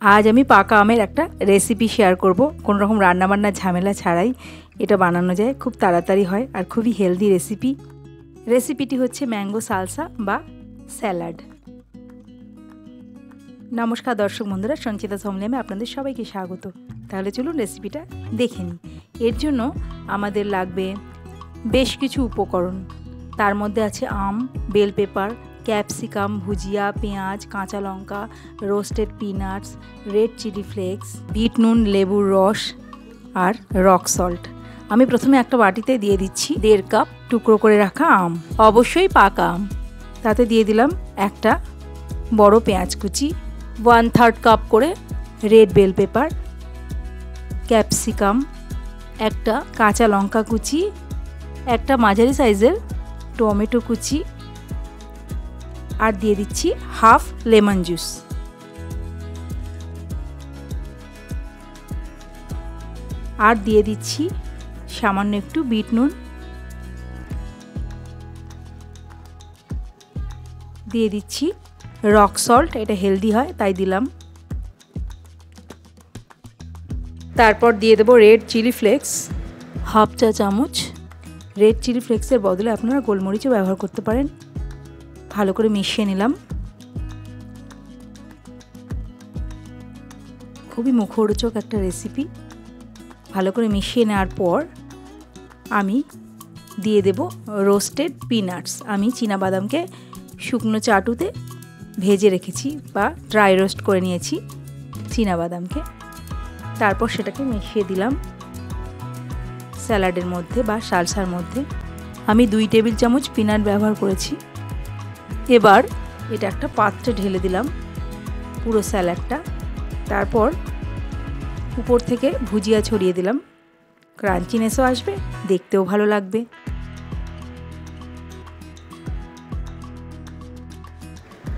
আজ আমি পাকা আমের একটা রেসিপি শেয়ার করব। কোনো রকম রান্নাবান্নার ঝামেলা ছাড়াই এটা বানানো যায়, খুব তাড়াতাড়ি হয় আর খুবই হেলদি রেসিপি। রেসিপিটি হচ্ছে ম্যাঙ্গো সালসা বা স্যালাড। নমস্কার দর্শক বন্ধুরা, সঞ্চিতা সোমলেমে আপনাদের সবাইকে স্বাগত। তাহলে চলুন রেসিপিটা দেখে নিই। এর জন্য আমাদের লাগবে বেশ কিছু উপকরণ। তার মধ্যে আছে আম, বেল পেপার, ক্যাপসিকাম, ভুজিয়া, পেঁয়াজ, কাঁচা লঙ্কা, roasted peanuts, red chilli flakes, বিট নুন, লেবুর রস আর রক সল্ট। আমি প্রথমে একটা বাটিতে দিয়ে দিচ্ছি 1.5 কাপ টুকরো করে রাখা আম, অবশ্যই পাকা আম। তাতে দিয়ে দিলাম একটা বড় পেঁয়াজ কুচি, 1/3 কাপ করে রেড বেল পেপার, ক্যাপসিকাম, একটা কাঁচা লঙ্কা কুচি, একটা মাঝারি সাইজের টমেটো কুচি, আর দিয়ে দিচ্ছি হাফ লেমন জুস। আর দিয়ে দিচ্ছি সামান্য একটু বিট নুন, দিয়ে দিচ্ছি রক সল্ট, এটা হেলদি হয় তাই দিলাম। তারপর দিয়ে দেবো রেড চিলি ফ্লেক্স, হাফ চা চামচ। রেড চিলি ফ্লেক্সের বদলে আপনারা গোলমরিচও ব্যবহার করতে পারেন। ভালো করে মিশিয়ে নিলাম। খুবই মুখরোচক একটা রেসিপি। ভালো করে মিশিয়ে নেওয়ার পর আমি দিয়ে দেব রোস্টেড পিনাটস। আমি চীনাবাদামকে শুকনো চাটুতে ভেজে রেখেছি বা ড্রাই রোস্ট করে নিয়েছি চীনাবাদামকে। তারপর সেটাকে মিশিয়ে দিলাম স্যালাডের মধ্যে বা সালসার মধ্যে। আমি 2 টেবিল চামচ পিনাট ব্যবহার করেছি। এবার এটা একটা পাত্রে ঢেলে দিলাম পুরো স্যালাডটা। তারপর উপর থেকে ভুজিয়া ছড়িয়ে দিলাম। ক্রাঞ্চিনেসও আসবে, দেখতেও ভালো লাগবে।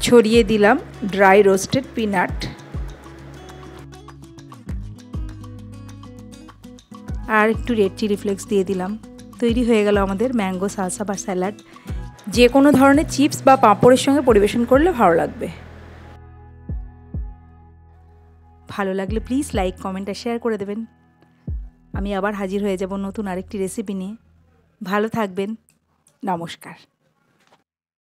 ছড়িয়ে দিলাম ড্রাই রোস্টেড পিনাট আর একটু রেড চিলি ফ্লেক্স দিয়ে দিলাম। তৈরি হয়ে গেল আমাদের ম্যাঙ্গো সালসা বা স্যালাড। যে কোনো ধরনের চিপস বা পাঁপড়ের সঙ্গে পরিবেশন করলে ভালো লাগবে। ভালো লাগলে প্লিজ লাইক, কমেন্ট আর শেয়ার করে দেবেন। আমি আবার হাজির হয়ে যাব নতুন আরেকটি রেসিপি নিয়ে। ভালো থাকবেন। নমস্কার।